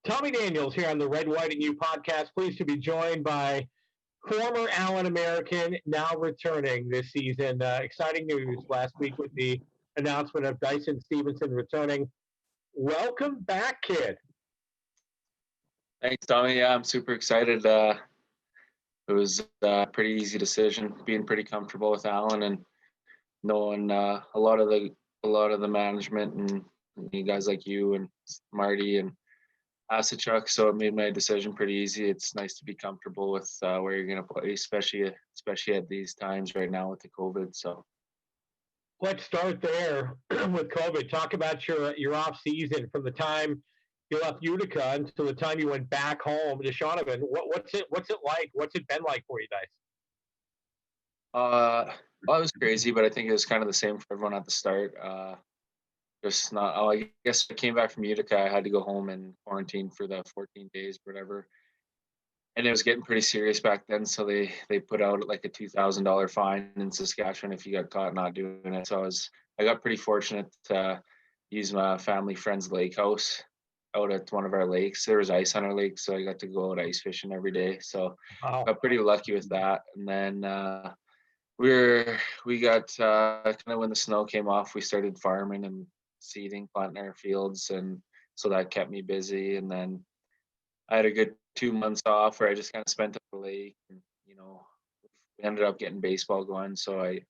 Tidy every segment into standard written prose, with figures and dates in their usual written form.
Tommy Daniels here on the Red, White, and You podcast. Pleased to be joined by former Allen American, now returning this season. Exciting news last week with the announcement of Dyson Stevenson returning. Welcome back, kid. Thanks, Tommy. Yeah, I'm super excited. It was a pretty easy decision, being pretty comfortable with Allen and knowing a lot of the management and you guys like you and Marty and Asachuk. So it made my decision pretty easy. It's nice to be comfortable with where you're going to play, especially at these times right now with the COVID. So Let's start there with COVID. Talk about your off season from the time you left Utica until the time you went back home to Shaunavon. What's it like? What's it been like for you guys? Well, it was crazy, but I think it was kind of the same for everyone at the start. Just not. Oh, I guess I came back from Utica. I had to go home and quarantine for the 14 days, whatever. And it was getting pretty serious back then, so they put out like a $2,000 fine in Saskatchewan if you got caught not doing it. So I got pretty fortunate to use my family friend's lake house out at one of our lakes. There was ice on our lake, so I got to go out ice fishing every day. So Wow. got pretty lucky with that. And then we got kind of when the snow came off, we started farming and seeding, planting our fields, and so that kept me busy. And then I had a good 2 months off where I just kind of spent at the lake. And, we ended up getting baseball going, so I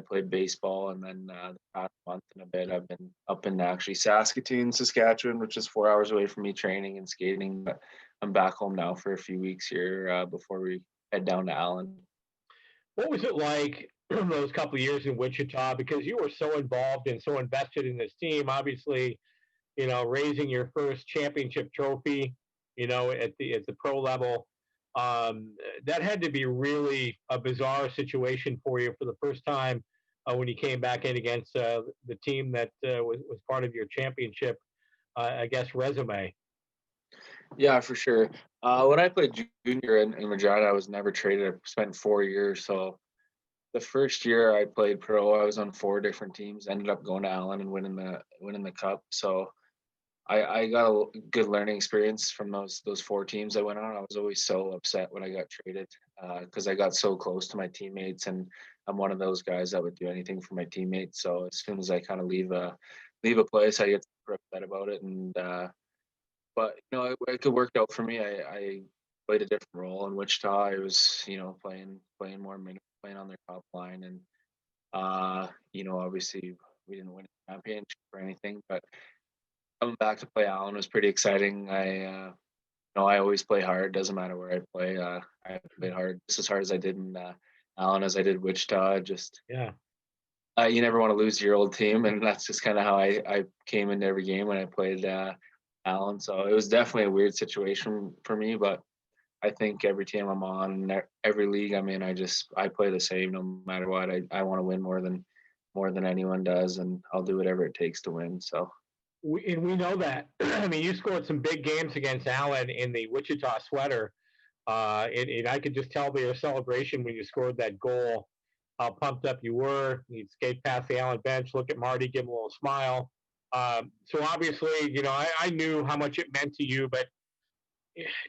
played baseball. And then the past month and a bit, I've been up in actually Saskatoon, Saskatchewan, which is 4 hours away from me, training and skating. But I'm back home now for a few weeks here before we head down to Allen. What was it like those couple of years in Wichita? Because you were so involved and so invested in this team. Obviously, raising your first championship trophy, at the pro level. That had to be really a bizarre situation for you for the first time when you came back in against the team that was part of your championship, I guess, resume. Yeah, for sure. When I played junior in Regina, I was never traded. I spent 4 years. So the first year I played pro, I was on 4 different teams. Ended up going to Allen and winning the cup. So I got a good learning experience from those 4 teams I went on. I was always so upset when I got traded because I got so close to my teammates, and I'm one of those guys that would do anything for my teammates. So as soon as I kind of leave a place, I get upset about it. And but it worked out for me. I played a different role in Wichita. I was playing more minutes, playing on their top line, and obviously we didn't win a championship or anything, but coming back to play Allen was pretty exciting. I always play hard. Doesn't matter where I play. I played hard, just as hard as I did in Allen as I did Wichita. Just Yeah. You never want to lose to your old team, and that's just kind of how I came into every game when I played Allen. So it was definitely a weird situation for me, but I think every team I'm on, every league I'm in, I play the same no matter what. I want to win more than anyone does, and I'll do whatever it takes to win. So. We know that. I mean, you scored some big games against Allen in the Wichita sweater. And I could just tell by your celebration when you scored that goal how pumped up you were. You'd skate past the Allen bench, look at Marty, give him a little smile. So obviously, I knew how much it meant to you, but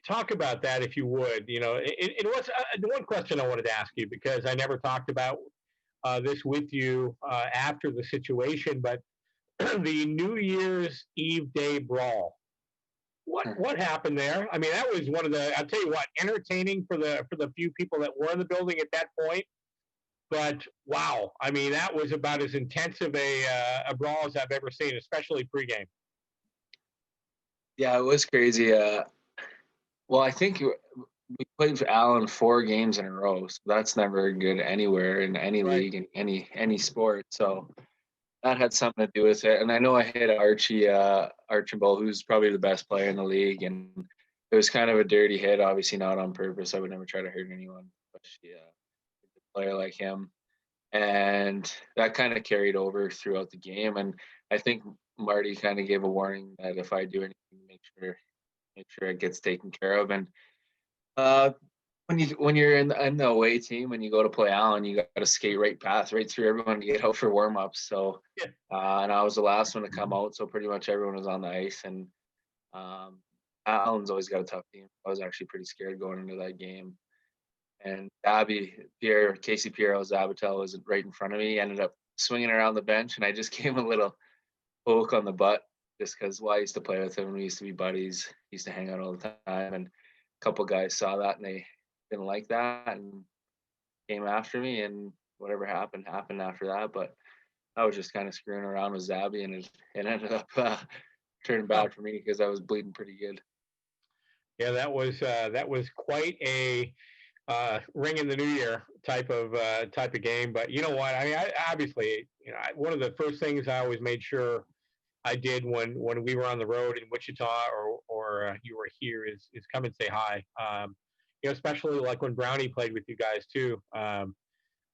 talk about that if you would. It was the one question I wanted to ask you because I never talked about this with you after the situation, but the New Year's Eve Day Brawl. What happened there? I mean, that was one of the. I'll tell you what, entertaining for the few people that were in the building at that point. But wow, I mean, that was about as intensive a brawl as I've ever seen, especially pregame. Yeah, it was crazy. Well, I think we played for Allen 4 games in a row, so that's never good anywhere in any Right. league in any sport. So that had something to do with it. And I know I hit Archibald, who's probably the best player in the league, and it was kind of a dirty hit, obviously not on purpose. I would never try to hurt anyone, especially a player like him. And that kind of carried over throughout the game. And I think Marty kind of gave a warning that if I do anything, make sure it gets taken care of. And uh, when you're in the away team and you go to play Allen, you got to skate right through everyone to get out for warm ups. So, Yeah. and I was the last one to come out, so pretty much everyone was on the ice, and Allen's always got a tough team. I was actually pretty scared going into that game. And Abby, Pierre, Casey Pierre Zabatel was right in front of me. Ended up swinging around the bench, and I just gave him a little poke on the butt just because, well, I used to play with him. We used to be buddies. Used to hang out all the time. And a couple guys saw that and they didn't like that and came after me. And whatever happened, happened after that. But I was just kind of screwing around with Zabby, and it ended up turning Oh, bad for me because I was bleeding pretty good. yeah, that was quite a ring in the new year type of game. But you know what? I mean, obviously, one of the first things I always made sure I did when we were on the road in Wichita or you were here is come and say hi. Especially like when Brownie played with you guys too.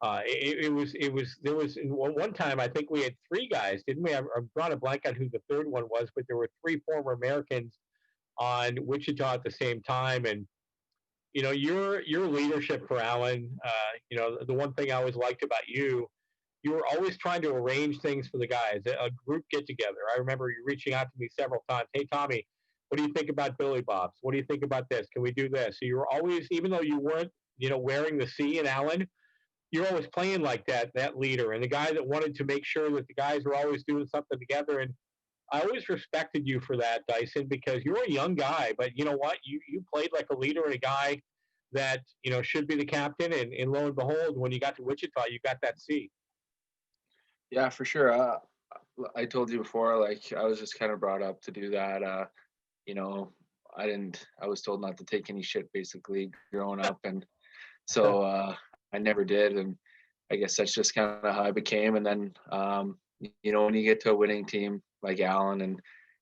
It was there was one time I think we had three guys, didn't we? I'm drawing a blank on who the third one was, but there were three former Americans on Wichita at the same time, and your leadership for Allen. The one thing I always liked about you were always trying to arrange things for the guys, a group get together. I remember you reaching out to me several times. Hey, Tommy, what do you think about Billy Bob's? What do you think about this? Can we do this? So you were always, even though you weren't, wearing the C in Allen, you're always playing like that leader and the guy that wanted to make sure that the guys were always doing something together. And I always respected you for that, Dyson, because you're a young guy, but you know what? You played like a leader and a guy that should be the captain. And lo and behold, when you got to Wichita, you got that C. Yeah, for sure. I told you before, like I was just kind of brought up to do that. You know, I didn't. I was told not to take any shit basically growing up, and so I never did. And I guess that's just kind of how I became. And then when you get to a winning team like Allen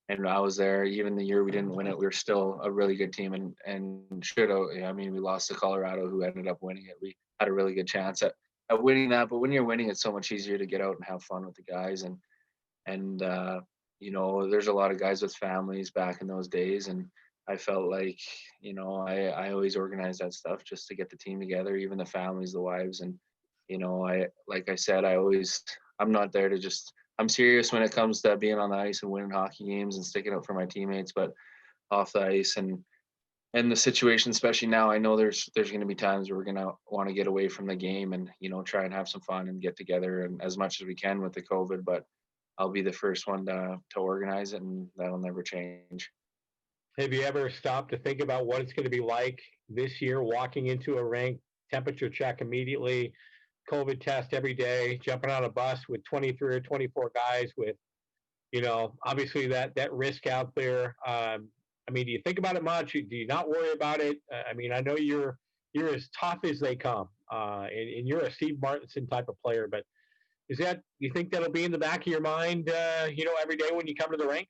and I was there, even the year we didn't win it, we were still a really good team and should have. I mean, we lost to Colorado, who ended up winning it. We had a really good chance at winning that, but when you're winning, it's so much easier to get out and have fun with the guys and there's a lot of guys with families back in those days, and I felt like I always organized that stuff just to get the team together, even the families, the wives, and I like I said, I'm not there to just I'm serious when it comes to being on the ice and winning hockey games and sticking up for my teammates, but off the ice and the situation, especially now, I know there's going to be times where we're going to want to get away from the game and try and have some fun and get together and as much as we can with the COVID, but I'll be the first one to organize it, and that'll never change. Have you ever stopped to think about what it's going to be like this year, walking into a rink, temperature check immediately, COVID test every day, jumping on a bus with 23 or 24 guys with, obviously that risk out there. I mean, do you think about it much? Do you not worry about it? I mean, I know you're as tough as they come, and you're a Steve Martinson type of player. But you think that'll be in the back of your mind, every day when you come to the rink?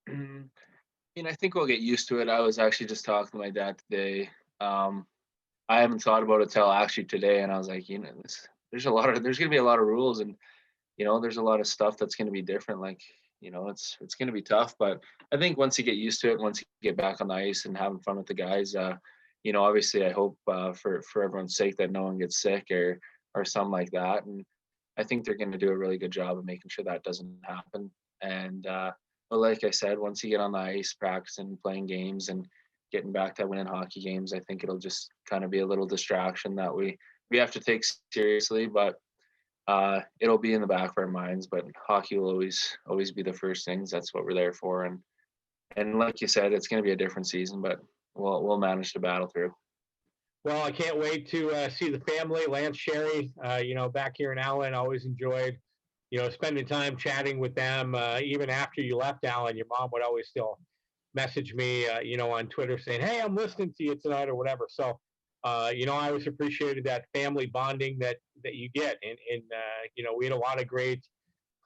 I think we'll get used to it. I was actually just talking to my dad today. I haven't thought about it till actually today, and I was like, there's going to be a lot of rules, and there's a lot of stuff that's going to be different. Like, it's going to be tough, but I think once you get used to it, once you get back on the ice and having fun with the guys, obviously I hope for everyone's sake that no one gets sick or something like that, and I think they're going to do a really good job of making sure that doesn't happen. And but like I said, once you get on the ice, practicing, playing games, and getting back to winning hockey games, I think it'll just kind of be a little distraction that we have to take seriously, but it'll be in the back of our minds. But hockey will always be the first things. That's what we're there for, and like you said, it's going to be a different season, but we'll manage to battle through. Well, I can't wait to see the family, Lance, Sherry, back here in Allen. Always enjoyed, spending time chatting with them. Even after you left Allen, your mom would always still message me, on Twitter saying, "Hey, I'm listening to you tonight" or whatever. So, I always appreciated that family bonding that you get, and we had a lot of great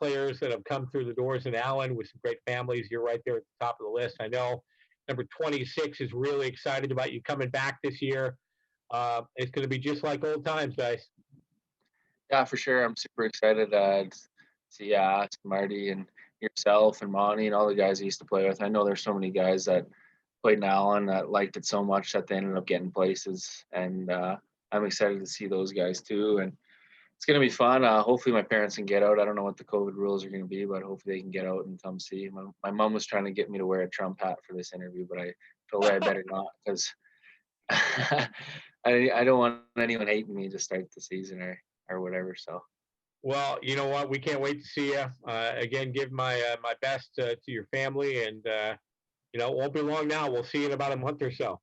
players that have come through the doors in Allen with some great families. You're right there at the top of the list. I know number 26 is really excited about you coming back this year. It's going to be just like old times, guys. Yeah, for sure. I'm super excited to see Marty and yourself and Monty and all the guys I used to play with. I know there's so many guys that played in Allen that liked it so much that they ended up getting places, and I'm excited to see those guys too. And it's gonna be fun. Hopefully, my parents can get out. I don't know what the COVID rules are gonna be, but hopefully they can get out and come see. My mom was trying to get me to wear a Trump hat for this interview, but told her I better not because I don't want anyone hating me to start the season or whatever. So Well, you know what? We can't wait to see you again. Give my best to your family, and it won't be long now. We'll see you in about a month or so.